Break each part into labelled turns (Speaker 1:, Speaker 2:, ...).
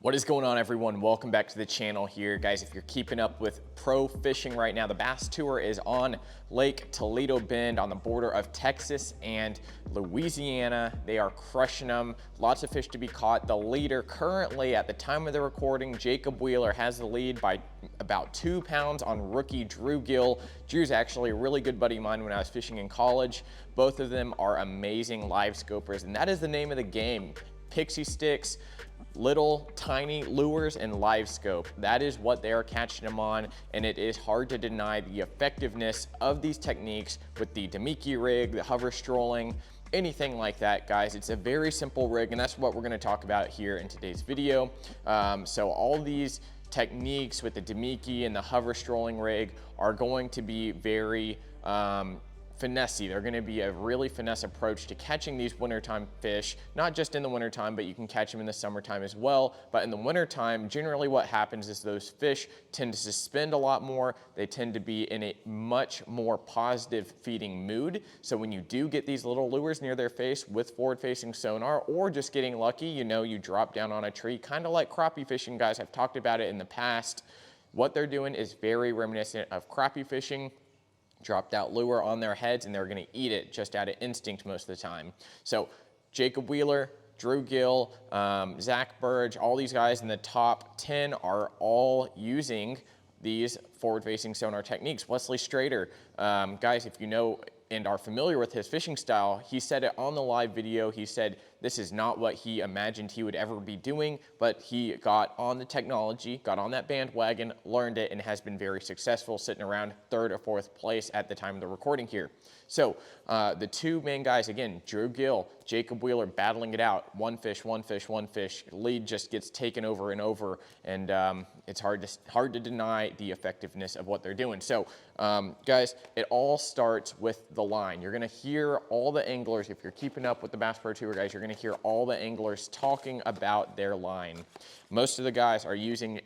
Speaker 1: What is going on, everyone? Welcome back to the channel here. Guys, if you're keeping up with pro fishing right now, the Bass Tour is on Lake Toledo Bend on the border of Texas and Louisiana. They are crushing them. Lots of fish to be caught. The leader currently, at the time of the recording, Jacob Wheeler has the lead by about 2 pounds on rookie Drew Gill. Drew's actually a really good buddy of mine when I was fishing in college. Both of them are amazing live scopers, and that is the name of the game. Pixie sticks, little tiny lures, and live scope. That is what they are catching them on, and it is hard to deny the effectiveness of these techniques with the Damiki rig, the hover strolling, anything like that, guys. It's a very simple rig, and that's what we're going to talk about here in today's video. So all these techniques with the Damiki and the hover strolling rig are going to be very finessey. They're going to be a really finesse approach to catching these wintertime fish, not just in the wintertime, but you can catch them in the summertime as well. But in the wintertime, generally what happens is those fish tend to suspend a lot more. They tend to be in a much more positive feeding mood. So when you do get these little lures near their face with forward-facing sonar, or just getting lucky, you know, you drop down on a tree, kind of like crappie fishing, guys. I've talked about it in the past. What they're doing is very reminiscent of crappie fishing. Dropped out lure on their heads, and they're going to eat it just out of instinct most of the time. So Jacob Wheeler, Drew Gill, Zach Burge, all these guys in the top 10 are all using these forward-facing sonar techniques. Wesley Strader, guys, if you know and are familiar with his fishing style, he said it on the live video. He said this is not what he imagined he would ever be doing, but he got on the technology, got on that bandwagon, learned it, and has been very successful, sitting around 3rd or 4th place at the time of the recording here. So the two main guys, again, Drew Gill, Jacob Wheeler, battling it out. One fish, one fish, one fish. Lead just gets taken over and over, and it's hard to deny the effectiveness of what they're doing. So guys, it all starts with the line. You're going to hear all the anglers, if you're keeping up with the Bass Pro Tour, guys, you're going to hear all the anglers talking about their line. Most of the guys are using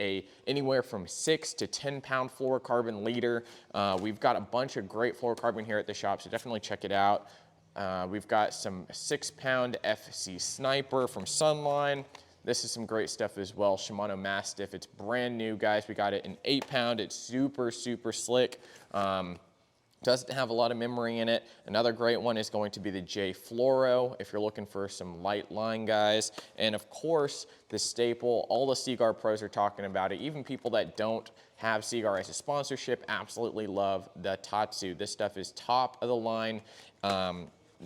Speaker 1: anywhere from 6 to 10 pound fluorocarbon leader. We've got a bunch of great fluorocarbon here at the shop, so definitely check it out. We've got some 6 pound FC Sniper from Sunline. This is some great stuff as well. Shimano Mastiff. It's brand new, guys. We got it in 8 pound. It's super, super slick. Doesn't have a lot of memory in it. Another great one is going to be the J Fluoro if you're looking for some light line, guys. And of course, the staple, all the Seaguar pros are talking about it. Even people that don't have Seaguar as a sponsorship absolutely love the Tatsu. This stuff is top of the line.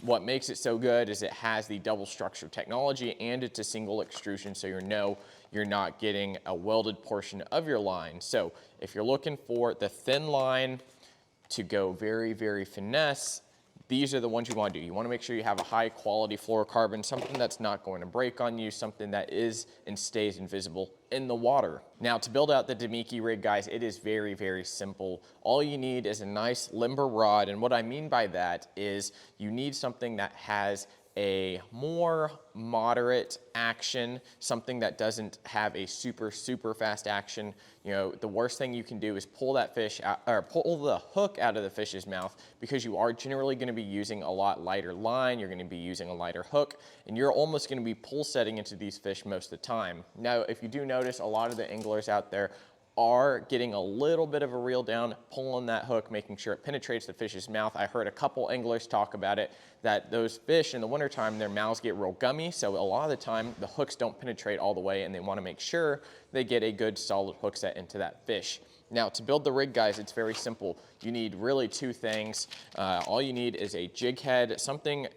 Speaker 1: What makes it so good is it has the double structure technology, and it's a single extrusion, so you're not getting a welded portion of your line. So if you're looking for the thin line to go very, very finesse, these are the ones you want to do. You want to make sure you have a high quality fluorocarbon, something that's not going to break on you, something that is and stays invisible in the water. Now, to build out the Damiki rig, guys, it is very, very simple. All you need is a nice limber rod, and what I mean by that is you need something that has a more moderate action, something that doesn't have a super, super fast action. You know, the worst thing you can do is pull that fish out, or pull the hook out of the fish's mouth, because you are generally going to be using a lot lighter line, you're going to be using a lighter hook, and you're almost going to be pull setting into these fish most of the time. Now, if you do notice, a lot of the anglers out there are getting a little bit of a reel down, pulling that hook, making sure it penetrates the fish's mouth. I heard a couple anglers talk about it, that those fish in the wintertime, their mouths get real gummy, so a lot of the time the hooks don't penetrate all the way, and they want to make sure they get a good solid hook set into that fish. Now, to build the rig, guys, it's very simple. You need really 2 things. All you need is a jig head, something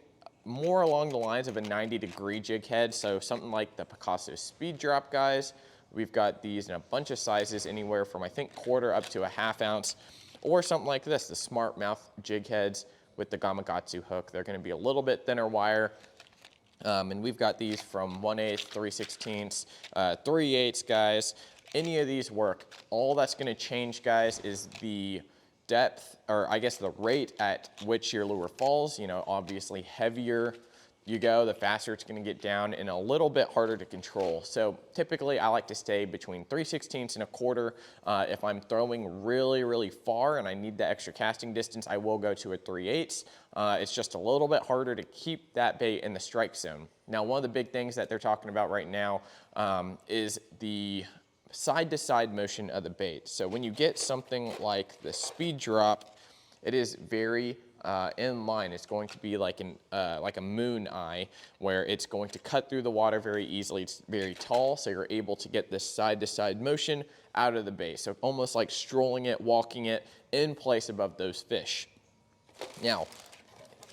Speaker 1: more along the lines of a 90-degree jig head, so something like the Picasso Speed Drop, guys. We've got these in a bunch of sizes, anywhere from, I think, 1/4 up to a 1/2 ounce, or something like this, the Smart Mouth jig heads with the Gamakatsu hook. They're going to be a little bit thinner wire, and we've got these from 1/8, 3/16, 3/8, guys. Any of these work. All that's going to change, guys, is the depth, or I guess the rate at which your lure falls. You know, obviously heavier you go, the faster it's going to get down and a little bit harder to control. So typically I like to stay between 3/16 and a quarter. If I'm throwing really, really far and I need the extra casting distance, I will go to a 3/8. It's just a little bit harder to keep that bait in the strike zone. Now, one of the big things that they're talking about right now is the side-to-side motion of the bait. So when you get something like the speed drop, it is very in line. It's going to be like a moon eye, where it's going to cut through the water very easily. It's very tall, so you're able to get this side-to-side motion out of the bait. So almost like strolling it, walking it in place above those fish. Now,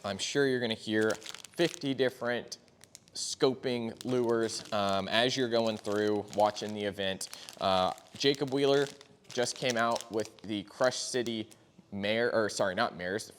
Speaker 1: I'm sure you're going to hear 50 different scoping lures as you're going through watching the event. Jacob Wheeler just came out with the Crush City the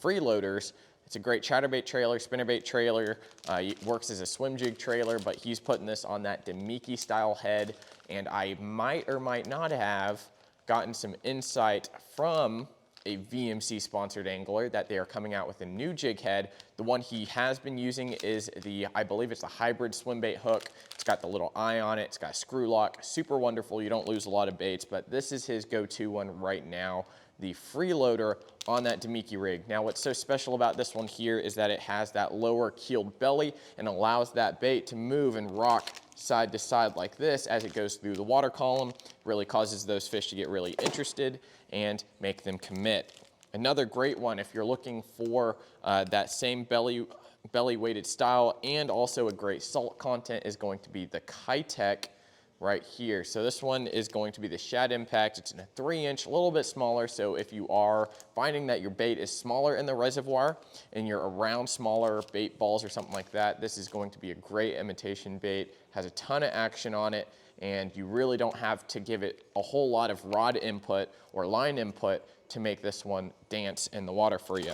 Speaker 1: freeloaders. It's a great chatterbait trailer, spinnerbait trailer. It works as a swim jig trailer, but he's putting this on that Damiki style head. And I might or might not have gotten some insight from a VMC sponsored angler that they are coming out with a new jig head. The one he has been using is I believe it's the hybrid swim bait hook. It's got the little eye on it. It's got a screw lock, super wonderful. You don't lose a lot of baits, but this is his go-to one right now, the freeloader on that Damiki rig. Now, what's so special about this one here is that it has that lower keeled belly and allows that bait to move and rock side to side like this as it goes through the water column. Really causes those fish to get really interested and make them commit. Another great one, if you're looking for that same belly weighted style and also a great salt content, is going to be the Kitech right here. So this one is going to be the Shad Impact. It's in a 3-inch, a little bit smaller. So if you are finding that your bait is smaller in the reservoir and you're around smaller bait balls or something like that, this is going to be a great imitation bait. Has a ton of action on it, and you really don't have to give it a whole lot of rod input or line input to make this one dance in the water for you.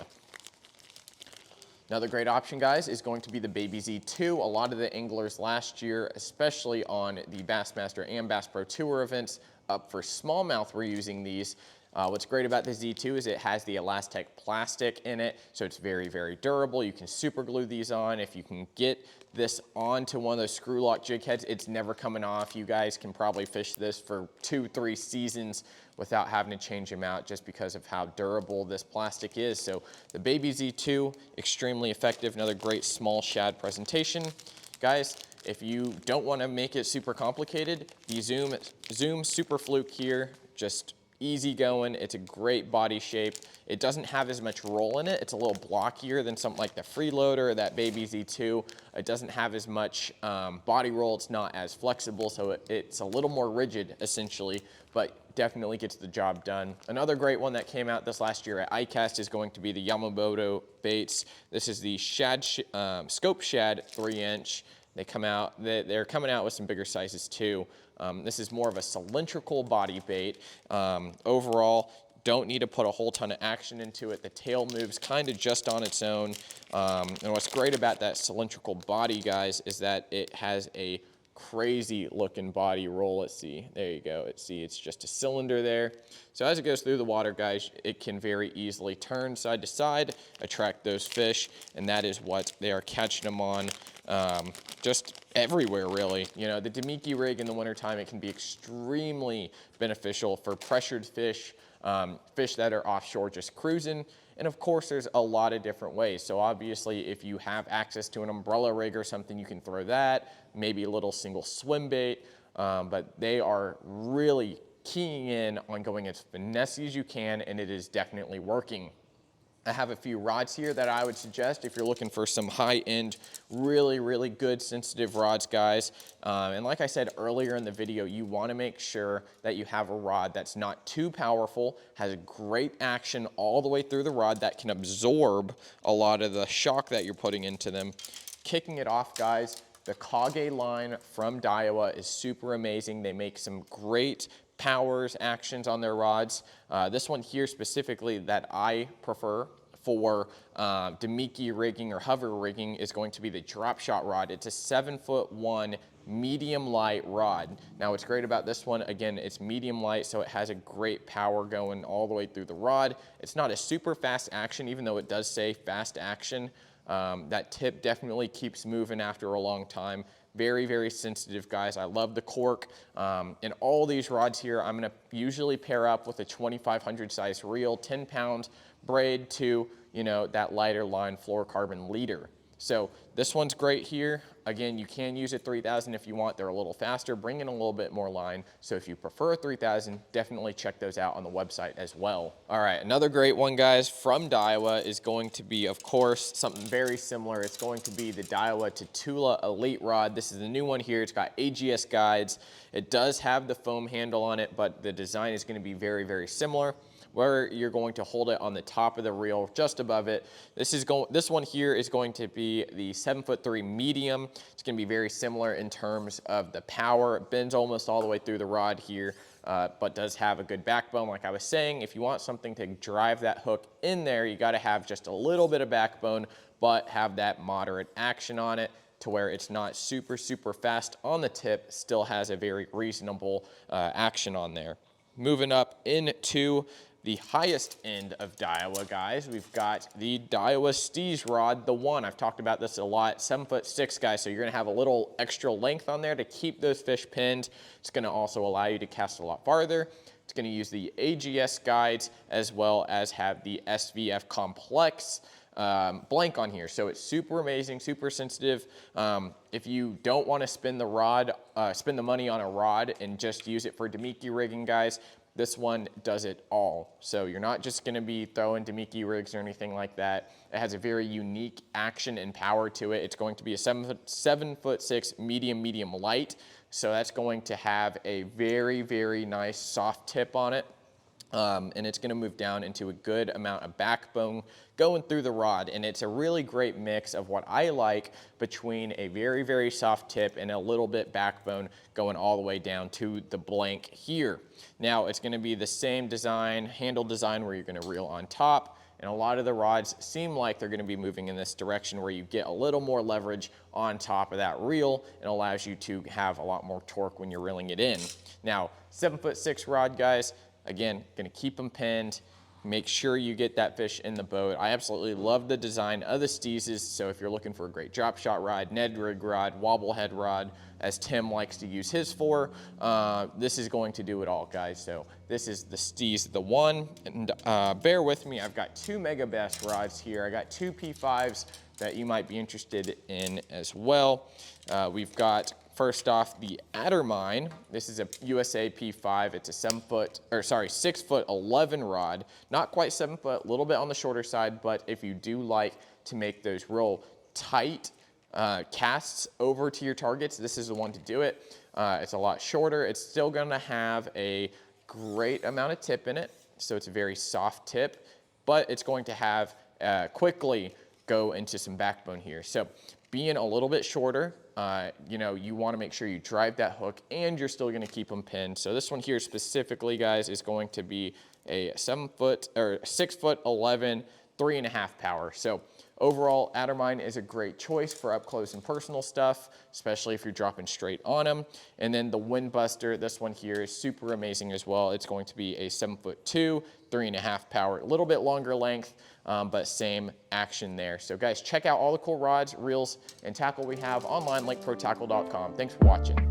Speaker 1: Another great option, guys, is going to be the Baby Z2. A lot of the anglers last year, especially on the Bassmaster and Bass Pro Tour events up for smallmouth, were using these. What's great about the Z2 is it has the Elastec plastic in it, so it's very, very durable. You can super glue these on. If you can get this onto one of those screw lock jig heads, it's never coming off. You guys can probably fish this for 2-3 seasons without having to change them out, just because of how durable this plastic is. So the Baby Z2, extremely effective. Another great small shad presentation. Guys, if you don't want to make it super complicated, the Zoom Super Fluke here, just easy going. It's a great body shape. It doesn't have as much roll in it. It's a little blockier than something like the Freeloader or that Baby Z2. It doesn't have as much body roll. It's not as flexible, so it's a little more rigid essentially, but definitely gets the job done. Another great one that came out this last year at ICAST is going to be the Yamamoto baits. This is the Scope Shad 3-inch. They're coming out with some bigger sizes too. This is more of a cylindrical body bait. Overall, don't need to put a whole ton of action into it. The tail moves kind of just on its own. And what's great about that cylindrical body, guys, is that it has a crazy looking body roll. Let's see, there you go. It's just a cylinder there. So as it goes through the water, guys, it can very easily turn side to side, attract those fish, and that is what they are catching them on. Just everywhere, really. You know, the Damiki rig in the wintertime, it can be extremely beneficial for pressured fish, fish that are offshore just cruising. And of course, there's a lot of different ways. So obviously, if you have access to an umbrella rig or something, you can throw that, maybe a little single swim bait, but they are really keying in on going as finessey as you can, and it is definitely working. I have a few rods here that I would suggest if you're looking for some high-end, really, really good sensitive rods, guys. And like I said earlier in the video, you want to make sure that you have a rod that's not too powerful, has a great action all the way through the rod that can absorb a lot of the shock that you're putting into them. Kicking it off, guys, the Kage line from Daiwa is super amazing. They make some great powers, actions on their rods. This one here specifically that I prefer for Damiki rigging or hover rigging is going to be the drop shot rod. It's a 7'1" medium light rod. Now what's great about this one, again, it's medium light, so it has a great power going all the way through the rod. It's not a super fast action, even though it does say fast action. That tip definitely keeps moving after a long time. Very, very sensitive, guys. I love the cork. And all these rods here, I'm gonna usually pair up with a 2500 size reel, 10-pound braid to, you know, that lighter line fluorocarbon leader. So this one's great here. Again, you can use a 3000 if you want. They're a little faster, bring in a little bit more line. So if you prefer a 3000, definitely check those out on the website as well. All right, another great one, guys, from Daiwa is going to be, of course, something very similar. It's going to be the Daiwa Tatula Elite Rod. This is the new one here. It's got AGS guides. It does have the foam handle on it, but the design is going to be very, very similar, where you're going to hold it on the top of the reel, just above it. This one here is going to be the 7'3" medium. It's going to be very similar in terms of the power. It bends almost all the way through the rod here, but does have a good backbone. Like I was saying, if you want something to drive that hook in there, you got to have just a little bit of backbone, but have that moderate action on it, to where it's not super, super fast on the tip, still has a very reasonable action on there. Moving up into the highest end of Daiwa, guys, we've got the Daiwa Steez Rod, the one. I've talked about this a lot, 7'6", guys, so you're gonna have a little extra length on there to keep those fish pinned. It's gonna also allow you to cast a lot farther. It's gonna use the AGS guides as well as have the SVF complex blank on here. So it's super amazing, super sensitive. If you don't want to spend the money on a rod and just use it for Damiki rigging, guys, this one does it all. So you're not just going to be throwing Damiki rigs or anything like that. It has a very unique action and power to it. It's going to be a 7'6" medium light. So that's going to have a very, very nice soft tip on it. And it's going to move down into a good amount of backbone going through the rod. And it's a really great mix of what I like between a very, very soft tip and a little bit backbone going all the way down to the blank here. Now it's going to be the same design, handle design, where you're going to reel on top. And a lot of the rods seem like they're going to be moving in this direction, where you get a little more leverage on top of that reel and allows you to have a lot more torque when you're reeling it in. Now, 7'6" rod, guys. Again, gonna keep them pinned. Make sure you get that fish in the boat. I absolutely love the design of the Steezes. So if you're looking for a great drop shot rod, Ned rig rod, wobble head rod, as Tim likes to use his for, this is going to do it all, guys. So this is the Steez, the one. And bear with me, I've got two Mega Bass rods here. I got two P5s that you might be interested in as well. We've got, first off, the Addermine. This is a USA P5. It's a 6'11" rod. Not quite 7 foot, a little bit on the shorter side, but if you do like to make those real tight casts over to your targets, this is the one to do it. It's a lot shorter. It's still gonna have a great amount of tip in it, so it's a very soft tip, but it's going to have quickly go into some backbone here. So being a little bit shorter, you know, you want to make sure you drive that hook and you're still going to keep them pinned. So this one here specifically, guys, is going to be a 6'11", 3.5 power. So overall, Addermine is a great choice for up close and personal stuff, especially if you're dropping straight on them. And then the Windbuster, this one here is super amazing as well. It's going to be a 7'2", 3.5 power, a little bit longer length, but same action there. So guys, check out all the cool rods, reels, and tackle we have online, lakeprotackle.com. Thanks for watching.